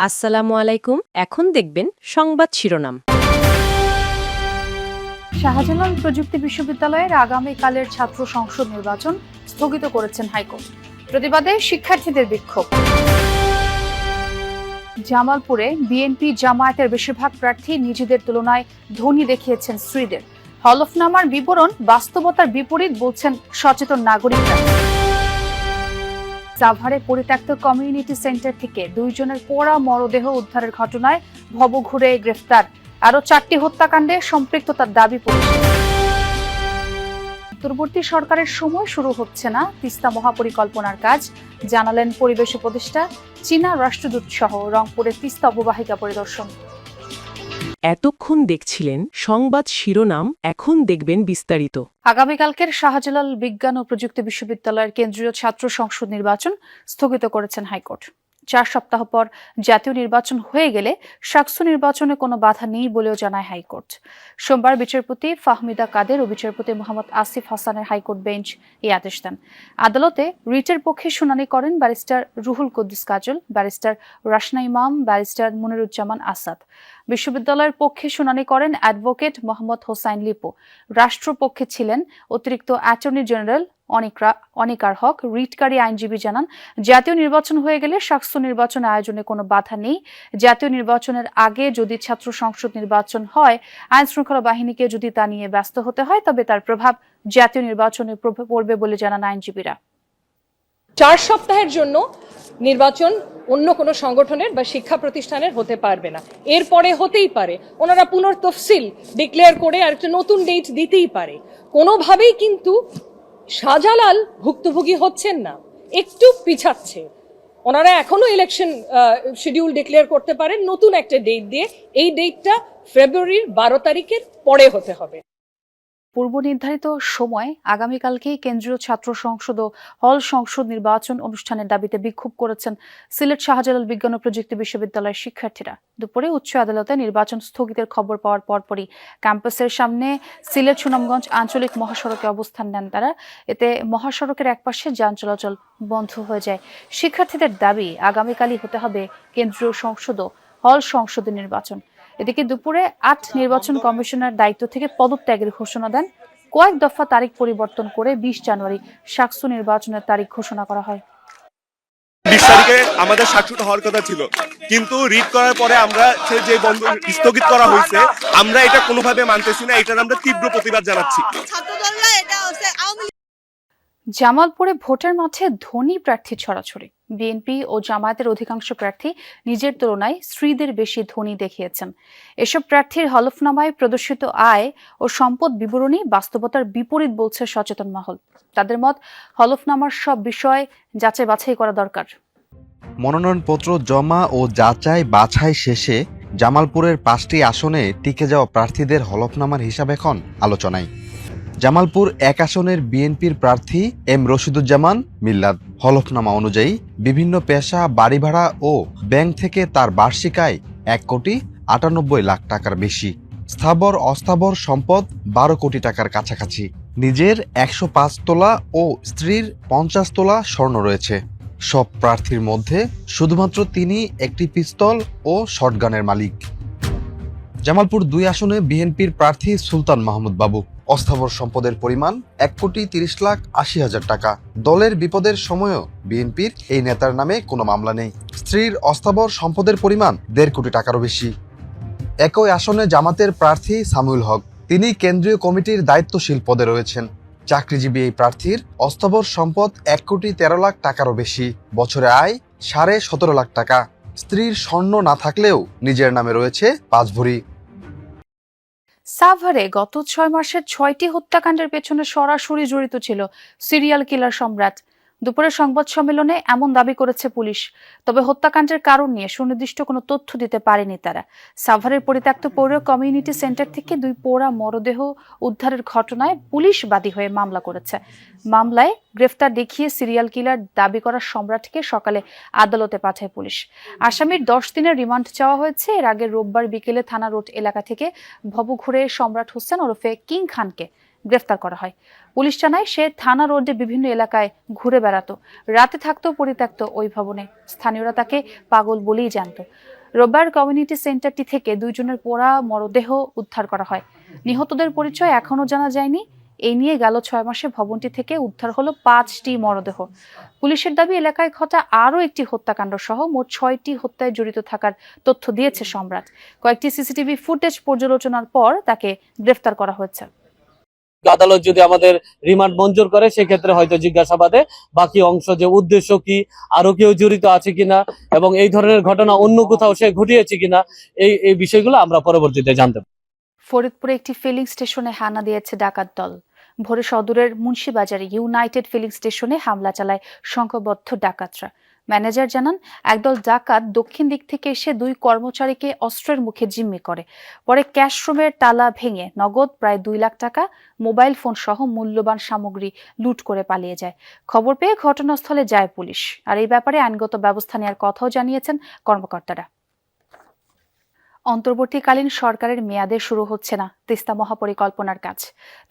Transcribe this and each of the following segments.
আসসালামু আলাইকুম। এখন দেখবেন সংবাদ শিরোনাম। শাহজালাল প্রযুক্তি বিশ্ববিদ্যালয়ের আগামীকালের ছাত্র সংসদ নির্বাচন স্থগিত করেছেন হাইকোর্ট। প্রতিবাদে শিক্ষার্থীদের বিক্ষোভ। জামালপুরে বিএনপি জামায়াতের বেশিরভাগ প্রার্থী নিজেদের তুলনায় ধনী দেখিয়েছেন স্ত্রীদের। হলফনামার বিবরণ বাস্তবতার বিপরীত বলছেন সচেতন নাগরিকরা। সাভারে পরিত্যক্ত কমিউনিটি সেন্টার থেকে 2 জনের পোড়া মরদেহ উদ্ধারের ঘটনায় ভবঘুরে গ্রেফতার। আরো 4টি হত্যাকাণ্ডে সম্পৃক্ততার দাবি পুলিশের। পূর্ববর্তী সরকারের সময় শুরু হচ্ছে না তিস্তা মহাপরিকল্পনার কাজ, জানালেন পরিবেশ উপদেষ্টা। চীনা রাষ্ট্রদূত সহ রংপুরে তিস্তা অববাহিকা পরিদর্শন। এতক্ষণ দেখছিলেন সংবাদ শিরোনাম, এখন দেখবেন বিস্তারিত। আগামীকালকের শাহজালাল বিজ্ঞান ও প্রযুক্তি বিশ্ববিদ্যালয়ের কেন্দ্রীয় ছাত্র সংসদ নির্বাচন স্থগিত করেছেন হাইকোর্ট। 4 সপ্তাহ পর জাতীয় নির্বাচন হয়ে গেলে শাকসু নির্বাচনে কোনো বাধা নেই বলেও জানায় হাইকোর্ট। সোমবার বিচারপতি ফাহমিদা কাদের ও বিচারপতি মোহাম্মদ আসিফ হাসানের হাইকোর্ট বেঞ্চ এই আদেশ দেন। আদালতে রিটের পক্ষে শুনানি করেন ব্যারিস্টার রুহুল কুদ্দুস কাজল, ব্যারিস্টার রাশনা ইমাম, ব্যারিস্টার মুনিরুজ্জামান আসাদ। বিশ্ববিদ্যালয়ের পক্ষে শুনানি করেন অ্যাডভোকেট মোহাম্মদ হোসাইন লিপু। রাষ্ট্রপক্ষে ছিলেন অতিরিক্ত অ্যাটর্নি জেনারেল অনিকার হক। রিটকারী আইনজীবী জানান, জাতীয় নির্বাচন হয়ে গেলে শাকসু নির্বাচন আয়োজনে কোনো বাধা নেই। জাতীয় নির্বাচনের আগে যদি ছাত্র সংসদ নির্বাচন হয়, আইন শৃঙ্খলা বাহিনীকে যদি তা নিয়ে ব্যস্ত হতে হয়, তবে তার প্রভাব জাতীয় নির্বাচনে পড়বে বলে জানান আইনজীবীরা। 4 সপ্তাহের জন্য নির্বাচন অন্য কোনো সংগঠনের বা শিক্ষা প্রতিষ্ঠানের হতে পারবে না। এরপরে হতেই পারে ওনারা পুনর্তফসিল ডিক্লেয়ার করে আর একটা নতুন ডেট দিতেই পারে। কোনোভাবেই কিন্তু শাহজালাল ভুক্তভোগী হচ্ছেন না, একটু পিছাচ্ছে। ওনারা এখনো ইলেকশন শিডিউল ডিক্লেয়ার করতে পারেন নতুন একটা ডেট দিয়ে। এই ডেটটা ফেব্রুয়ারির 12 তারিখের পরে হতে হবে। পূর্ব নির্ধারিত সময় আগামীকালকেই কেন্দ্রীয় ছাত্র সংসদ ও হল সংসদ নির্বাচন অনুষ্ঠানের দাবিতে বিক্ষোভ করেছেন সিলেট শাহজালাল বিজ্ঞান ও প্রযুক্তি বিশ্ববিদ্যালয়ের শিক্ষার্থীরা। দুপুরে উচ্চ আদালতে নির্বাচন স্থগিতের খবর পাওয়ার পরপরই ক্যাম্পাসের সামনে সিলেট সুনামগঞ্জ আঞ্চলিক মহাসড়কে অবস্থান নেন তারা। এতে মহাসড়কের একপাশে যান চলাচল বন্ধ হয়ে যায়। শিক্ষার্থীদের দাবি, আগামীকালই হতে হবে কেন্দ্রীয় সংসদ ও হল সংসদের নির্বাচন। এদিকে দুপুরে 8 নির্বাচন কমিশনার দায়িত্ব থেকে পদত্যাগের ঘোষণা দেন। কয়েক দফা তারিখ পরিবর্তন করে 20 জানুয়ারি শাকসু নির্বাচনের তারিখ ঘোষণা করা হয়। 20 তারিখে আমাদের সাক্ষরতা হওয়ার কথা ছিল, কিন্তু রিড করার পরে আমরা যে বন্ধ স্থগিত করা হয়েছে, আমরা এটা কোনোভাবে মানতেছি না। এটার আমরা তীব্র প্রতিবাদ জানাচ্ছি। জামালপুরে ভোটের মাঠে ধনী প্রার্থী ছড়াছড়ি। বিএনপি ও জামায়াতের অধিকাংশ প্রার্থী নিজের তুলনায় স্ত্রীদের বেশি ধনী দেখিয়েছেন। এসব প্রার্থীর হলফনামায় প্রদর্শিত আয় ও সম্পদ বিবরণী বাস্তবতার বিপরীত বলছে সচেতন মহল। তাদের মত, হলফনামার সব বিষয় যাচাই বাছাই করা দরকার। মনোনয়নপত্র জমা ও যাচাই বাছাই শেষে জামালপুরের 5টি আসনে টিকে যাওয়া প্রার্থীদের হলফনামার হিসাব এখন আলোচনায়। জামালপুর 1 আসনের বিএনপির প্রার্থী এম রশিদুজ্জামান মিল্লাত। হলফনামা অনুযায়ী বিভিন্ন পেশা, বাড়ি ভাড়া ও ব্যাংক থেকে তার বার্ষিক আয় 1,98,00,000 টাকার বেশি। স্থাবর অস্থাবর সম্পদ 12 কোটি টাকার কাছাকাছি। নিজের 105 তোলা ও স্ত্রীর 50 তোলা স্বর্ণ রয়েছে। সব প্রার্থীর মধ্যে শুধুমাত্র তিনি একটি পিস্তল ও শটগানের মালিক। জামালপুর 2 আসনে বিএনপির প্রার্থী সুলতান মাহমুদ বাবু। অস্থাবর সম্পদের পরিমাণ 1,30,80,000 টাকা। দলের বিপদের সময়ও বিএনপির এই নেতার নামে কোনো মামলা নেই। স্ত্রীর অস্থাবর সম্পদের পরিমাণ 1.5 কোটি টাকারও বেশি। একই আসনে জামাতের প্রার্থী সামিউল হক, তিনি কেন্দ্রীয় কমিটির দায়িত্বশীল পদে রয়েছেন। চাকরিজীবী এই প্রার্থীর অস্থাবর সম্পদ 1,13,00,000 টাকারও বেশি। বছরে আয় 17.5 লাখ টাকা। স্ত্রীর স্বর্ণ না থাকলেও নিজের নামে রয়েছে 5 ভরি। সাভারে গত 6 মাসের 6টি হত্যাকাণ্ডের পেছনে সরাসরি জড়িত ছিল সিরিয়াল কিলার সম্রাট। দুপুরে সংবাদ সম্মেলনে এমন দাবি করেছে পুলিশ। তবে হত্যাকাণ্ডের কারণ নিয়ে সুনির্দিষ্ট কোনো তথ্য দিতে পারেনি তারা। সাভারের পরিত্যক্ত পৌর কমিউনিটি সেন্টার থেকে 2 পোড়া মরদেহ উদ্ধারের ঘটনায় পুলিশ বাদী হয়ে মামলা করেছে। মামলায় গ্রেফতার দেখিয়ে সিরিয়াল কিলার দাবি করা সম্রাটকে সকালে আদালতে পাঠায় পুলিশ। আসামির 10 দিনের রিমান্ড চাওয়া হয়েছে। এর আগে রোববার বিকেলে থানা রোড এলাকা থেকে ভবঘুরে সম্রাট হোসেন ওরফে কিং খানকে গ্রেফতার করা হয়। পুলিশ জানায় সে থানা রোডে বিভিন্ন এলাকায় ঘুরে বেড়াতো, রাতে থাকতো পরিত্যক্ত ওই ভবনে। স্থানীয়রা তাকে পাগল বলেই জানত। রোববার কমিউনিটি সেন্টারটি থেকে 2 জনের পোড়া মরদেহ উদ্ধার করা হয়। নিহতদের পরিচয় এখনো জানা যায়নি। এই নিয়ে গেল 6 মাসে ভবনটি থেকে উদ্ধার হলো 5টি মরদেহ। পুলিশের দাবি এলাকায় ঘটা আরও একটি হত্যাকাণ্ড সহ মোট 6টি হত্যায় জড়িত থাকার তথ্য দিয়েছে সম্রাট। কয়েকটি সিসিটিভি ফুটেজ পর্যালোচনার পর তাকে গ্রেফতার করা হয়েছে। আদালত যদি আমাদের রিমান্ড মঞ্জুর করে সেক্ষেত্রে হয়তো জিজ্ঞাসাবাদে বাকি অংশ, যে উদ্দেশ্য কি, আরো কেউ জড়িত আছে কিনা এবং এই ধরনের ঘটনা অন্য কোথাও সে ঘটিয়েছে কিনা, এই বিষয়গুলো আমরা পরবর্তীতে জানতে পারি। ফরিদপুরে একটি ফিলিং স্টেশনে হানা দিয়েছে ডাকাত দল। ভোরে সদরের মুন্সিবাজারে ইউনাইটেড ফিলিং স্টেশনে হামলা চালায় সংঘবদ্ধ ডাকাতরা। ম্যানেজার জানান, একদল ডাকাত দক্ষিণ দিক থেকে এসে 2 কর্মচারীকে অস্ত্রের মুখে জিম্মি করে। পরে ক্যাশ রুমের তালা ভেঙে নগদ প্রায় 2 লাখ টাকা, মোবাইল ফোন সহ মূল্যবান সামগ্রী লুট করে পালিয়ে যায়। খবর পেয়ে ঘটনাস্থলে যায় পুলিশ। আর এই ব্যাপারে আইনগত ব্যবস্থা নেওয়ার কথাও জানিয়েছেন কর্মকর্তারা। অন্তর্বর্তীকালীন সরকারের মেয়াদে শুরু হচ্ছে না তিস্তা মহাপরিকল্পনার কাজ,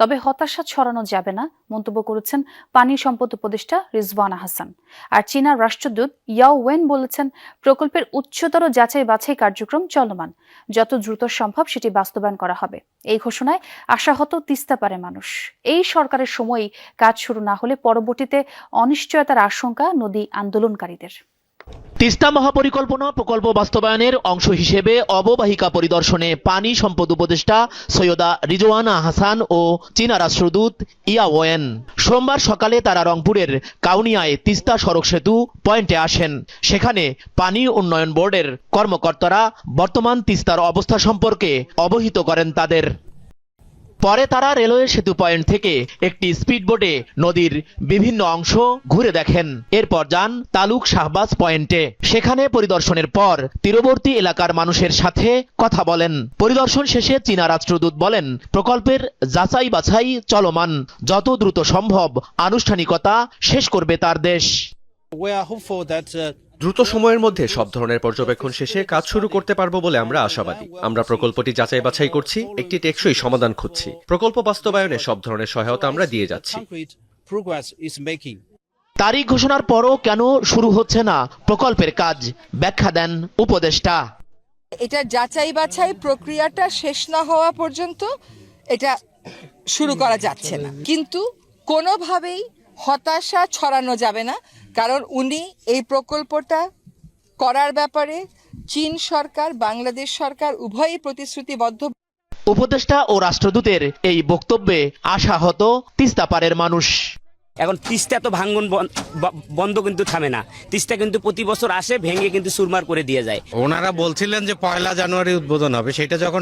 তবে হতাশা ছড়ানো যাবে না মন্তব্য করেছেন পানি সম্পদ উপদেষ্টা রিজওয়ানা হাসান। আর চীনা রাষ্ট্রদূত ইয়াও ওয়েন বলেছেন, প্রকল্পের উচ্চতর যাচাই বাছাই কার্যক্রম চলমান, যত দ্রুত সম্ভব সেটি বাস্তবায়ন করা হবে। এই ঘোষণায় আশাহত তিস্তা পারে মানুষ। এই সরকারের সময়ই কাজ শুরু না হলে পরবর্তীতে অনিশ্চয়তার আশঙ্কা নদী আন্দোলনকারীদের। তিস্তা মহাপরিকল্পনা প্রকল্প বাস্তবায়নের অংশ হিসেবে অববাহিকা পরিদর্শনে পানি সম্পদ উপদেষ্টা সৈয়দা রিজওয়ানা হাসান ও চীনা রাষ্ট্রদূত ইয়া ওয়েন সোমবার সকালে তারা রংপুরের কাউনিয়ায় তিস্তা সড়ক সেতু পয়েন্টে আসেন। সেখানে পানি উন্নয়ন বোর্ডের কর্মকর্তারা বর্তমান তিস্তার অবস্থা সম্পর্কে অবহিত করেন তাদের। পরে তারা রেলওয়ে সেতু পয়েন্ট থেকে একটি স্পিডবোটে নদীর বিভিন্ন অংশ ঘুরে দেখেন। এরপর যান তালুক শাহবাজ পয়েন্টে। সেখানে পরিদর্শনের পর তীরবর্তী এলাকার মানুষের সাথে কথা বলেন। পরিদর্শন শেষে চীনা রাষ্ট্রদূত বলেন, প্রকল্পের যাচাই বাছাই চলমান, যত দ্রুত সম্ভব আনুষ্ঠানিকতা শেষ করবে তার দেশ। দ্রুত সময়ের মধ্যে সব ধরনের পর্যবেক্ষণ শেষে কাজ শুরু করতে পারবো বলে আমরা আশাবাদী। আমরা প্রকল্পটি যাচাই বাছাই করছি, একটি টেকসই সমাধান খুঁজছি। প্রকল্প বাস্তবায়নে সব ধরনের সহায়তা আমরা দিয়ে যাচ্ছি। তারিখ ঘোষণার পরও কেন শুরু হচ্ছে না প্রকল্পের কাজ, ব্যাখ্যা দেন উপদেষ্টা। এটা যাচাই বাছাই প্রক্রিয়াটা শেষ না হওয়া পর্যন্ত এটা শুরু করা যাচ্ছে না, কিন্তু কোনোভাবেই হতাশা ছড়ানো যাবে না, কারণ উনি এই প্রকল্পটা করার ব্যাপারে চীন সরকার, বাংলাদেশ সরকার উভয়ই প্রতিশ্রুতিবদ্ধ। উপদেষ্টা ও রাষ্ট্রদূতের এই বক্তব্যে আশাহত তিস্তা পারের মানুষ। এখন তিস্তা তো ভাঙ্গন বন্ধ কিন্তু থামে না। তিস্তা কিন্তু প্রতি বছর আসে, ভেঙে কিন্তু চুরমার করে দিয়ে যায়। ওনারা বলছিলেন যে 1 জানুয়ারি উদ্বোধন হবে, সেটা যখন